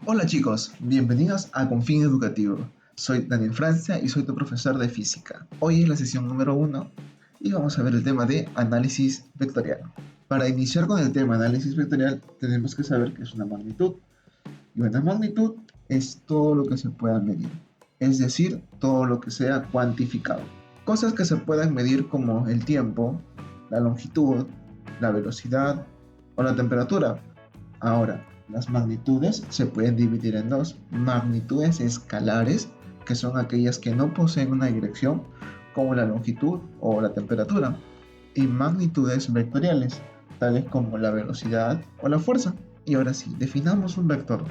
Hola chicos, bienvenidos a Confín Educativo. Soy Daniel Francia y soy tu profesor de física. Hoy es la sesión número 1 y vamos a ver el tema de análisis vectorial. Para iniciar con el tema análisis vectorial tenemos que saber qué es una magnitud. Y una magnitud es todo lo que se pueda medir, es decir, todo lo que sea cuantificado. Cosas que se puedan medir como el tiempo, la longitud, la velocidad o la temperatura. Ahora, las magnitudes se pueden dividir en dos: magnitudes escalares, que son aquellas que no poseen una dirección, como la longitud o la temperatura, y magnitudes vectoriales, tales como la velocidad o la fuerza. Y ahora sí, definamos un vector.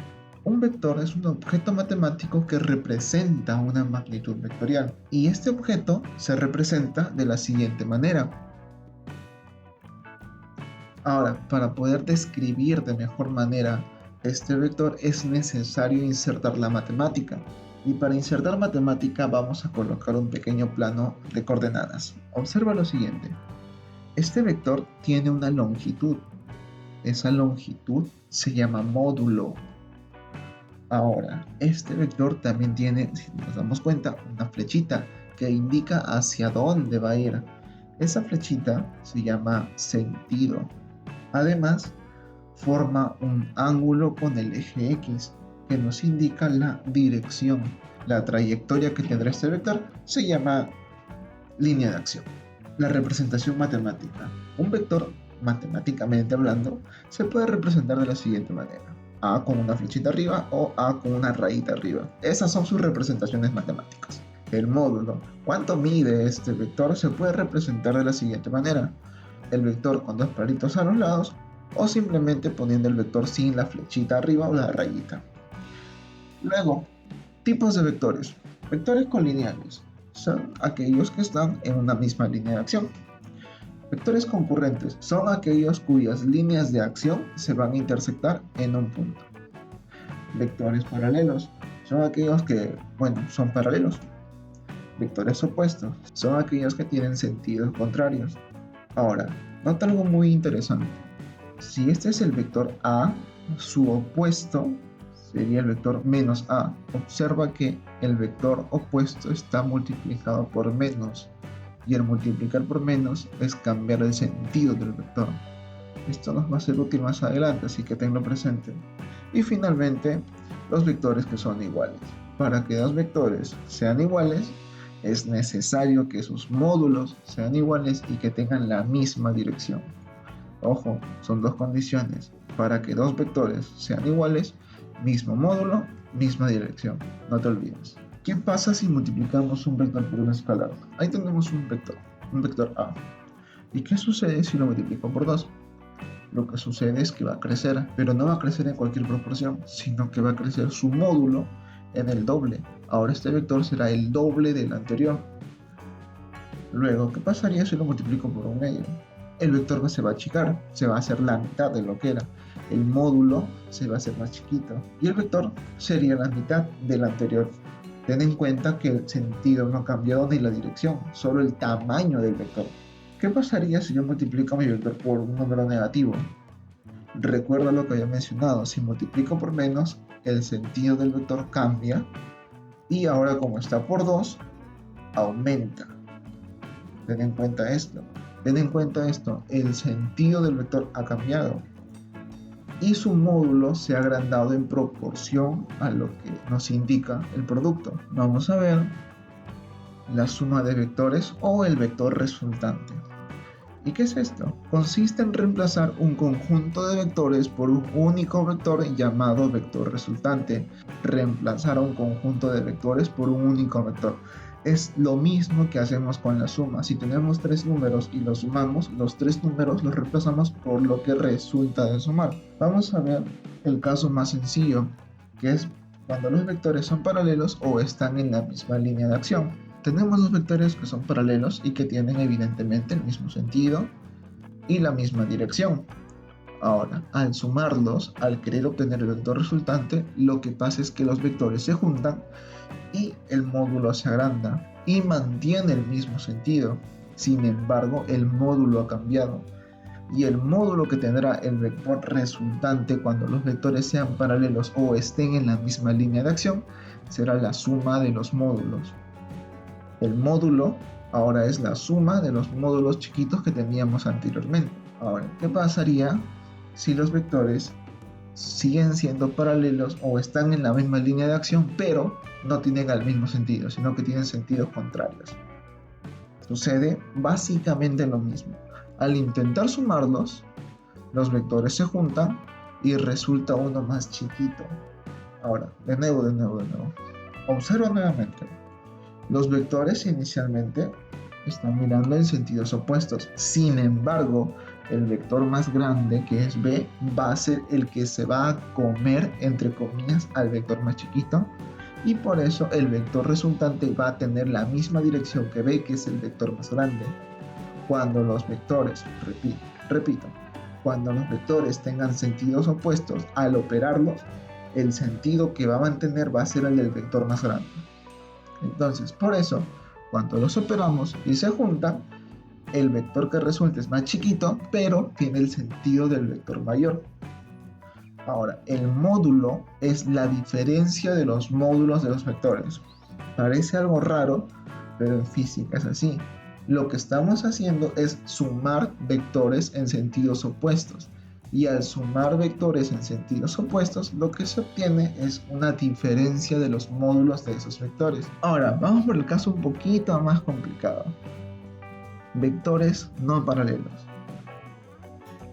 Un vector es un objeto matemático que representa una magnitud vectorial, y este objeto se representa de la siguiente manera. Ahora, para poder describir de mejor manera este vector es necesario insertar la matemática. Y para insertar matemática vamos a colocar un pequeño plano de coordenadas. Observa lo siguiente. Este vector tiene una longitud. Esa longitud se llama módulo. Ahora, este vector también tiene, si nos damos cuenta, una flechita que indica hacia dónde va a ir. Esa flechita se llama sentido. Además, forma un ángulo con el eje X que nos indica la dirección. La trayectoria que tendrá este vector se llama línea de acción. La representación matemática. Un vector, matemáticamente hablando, se puede representar de la siguiente manera: A con una flechita arriba o A con una rayita arriba. Esas son sus representaciones matemáticas. El módulo, ¿cuánto mide este vector?, se puede representar de la siguiente manera: el vector con dos palitos a los lados, o simplemente poniendo el vector sin la flechita arriba o la rayita. Luego, tipos de vectores. Vectores colineales son aquellos que están en una misma línea de acción. Vectores concurrentes son aquellos cuyas líneas de acción se van a intersectar en un punto. Vectores paralelos son aquellos que, son paralelos. Vectores opuestos son aquellos que tienen sentidos contrarios. Ahora, nota algo muy interesante. Si este es el vector A, su opuesto sería el vector menos A. Observa que el vector opuesto está multiplicado por menos, y el multiplicar por menos es cambiar el sentido del vector. Esto nos va a ser útil más adelante, así que tenlo presente. Y finalmente, los vectores que son iguales. Para que dos vectores sean iguales, es necesario que sus módulos sean iguales y que tengan la misma dirección. Ojo, son dos condiciones. Para que dos vectores sean iguales, mismo módulo, misma dirección. No te olvides. ¿Qué pasa si multiplicamos un vector por un escalar? Ahí tenemos un vector A. ¿Y qué sucede si lo multiplico por 2? Lo que sucede es que va a crecer, pero no va a crecer en cualquier proporción, sino que va a crecer su módulo en el doble. Ahora este vector será el doble del anterior. Luego, ¿qué pasaría si lo multiplico por un medio? El vector se va a achicar, se va a hacer la mitad de lo que era. El módulo se va a hacer más chiquito y el vector sería la mitad del anterior. Ten en cuenta que el sentido no ha cambiado ni la dirección, solo el tamaño del vector. ¿Qué pasaría si yo multiplico mi vector por un número negativo? Recuerda lo que había mencionado: si multiplico por menos, el sentido del vector cambia, y ahora, como está por 2, aumenta. Ten en cuenta esto. El sentido del vector ha cambiado y su módulo se ha agrandado en proporción a lo que nos indica el producto. Vamos a ver la suma de vectores o el vector resultante. ¿Y qué es esto? Consiste en reemplazar un conjunto de vectores por un único vector llamado vector resultante. Reemplazar a un conjunto de vectores por un único vector. Es lo mismo que hacemos con la suma. Si tenemos tres números y los sumamos, los tres números los reemplazamos por lo que resulta de sumar. Vamos a ver el caso más sencillo, que es cuando los vectores son paralelos o están en la misma línea de acción. Tenemos dos vectores que son paralelos y que tienen evidentemente el mismo sentido y la misma dirección. Ahora, al sumarlos, al querer obtener el vector resultante, lo que pasa es que los vectores se juntan y el módulo se agranda y mantiene el mismo sentido. Sin embargo, el módulo ha cambiado. y el módulo que tendrá el vector resultante cuando los vectores sean paralelos o estén en la misma línea de acción será la suma de los módulos. El módulo ahora es la suma de los módulos chiquitos que teníamos anteriormente. Ahora, ¿qué pasaría si los vectores siguen siendo paralelos o están en la misma línea de acción, pero no tienen el mismo sentido, sino que tienen sentidos contrarios? Sucede básicamente lo mismo. Al intentar sumarlos, los vectores se juntan y resulta uno más chiquito. Ahora, de nuevo. Observa nuevamente. Los vectores inicialmente están mirando en sentidos opuestos. Sin embargo, el vector más grande, que es B, va a ser el que se va a comer, entre comillas, al vector más chiquito. Y por eso el vector resultante va a tener la misma dirección que B, que es el vector más grande. Cuando los vectores, repito, cuando los vectores tengan sentidos opuestos, al operarlos, el sentido que va a mantener va a ser el del vector más grande. Entonces, por eso, cuando los operamos y se juntan, el vector que resulta es más chiquito, pero tiene el sentido del vector mayor. Ahora, el módulo es la diferencia de los módulos de los vectores. Parece algo raro, pero en física es así. Lo que estamos haciendo es sumar vectores en sentidos opuestos. Y al sumar vectores en sentidos opuestos, lo que se obtiene es una diferencia de los módulos de esos vectores. Ahora, vamos por el caso un poquito más complicado. Vectores no paralelos.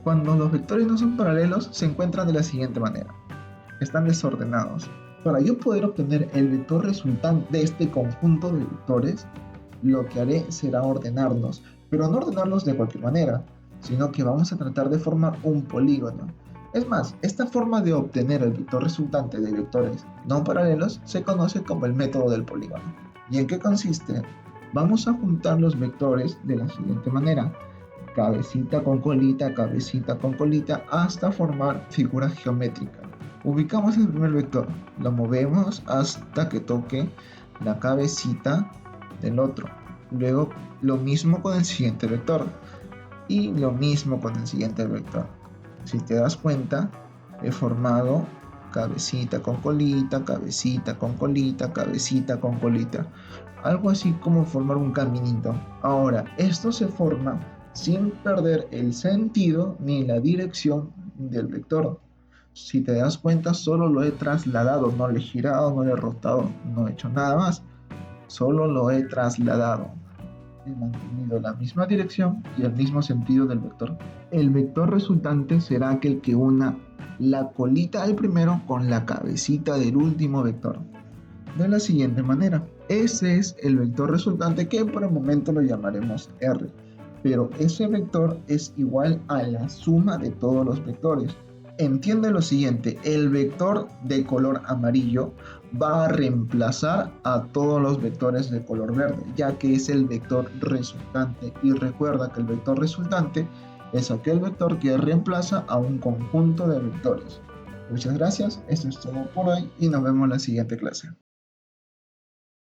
Cuando los vectores no son paralelos, se encuentran de la siguiente manera. Están desordenados. Para yo poder obtener el vector resultante de este conjunto de vectores, lo que haré será ordenarlos, pero no ordenarlos de cualquier manera, sino que vamos a tratar de formar un polígono. Es más, esta forma de obtener el vector resultante de vectores no paralelos se conoce como el método del polígono. ¿Y en qué consiste? Vamos a juntar los vectores de la siguiente manera: cabecita con colita, hasta formar figura geométrica. Ubicamos el primer vector, lo movemos hasta que toque la cabecita del otro. Luego lo mismo con el siguiente vector y lo mismo con el siguiente vector. Si te das cuenta, he formado cabecita con colita, cabecita con colita, cabecita con colita. Algo así como formar un caminito. Ahora, esto se forma sin perder el sentido ni la dirección del vector. Si te das cuenta, solo lo he trasladado, no lo he girado, no lo he rotado, no he hecho nada más. Solo lo he trasladado. He mantenido la misma dirección y el mismo sentido del vector. El vector resultante será aquel que una la colita del primero con la cabecita del último vector. De la siguiente manera. Ese es el vector resultante, que por el momento lo llamaremos R. Pero ese vector es igual a la suma de todos los vectores. Entiende lo siguiente: el vector de color amarillo va a reemplazar a todos los vectores de color verde, ya que es el vector resultante. Y recuerda que el vector resultante es aquel vector que reemplaza a un conjunto de vectores. Muchas gracias, esto es todo por hoy y nos vemos en la siguiente clase.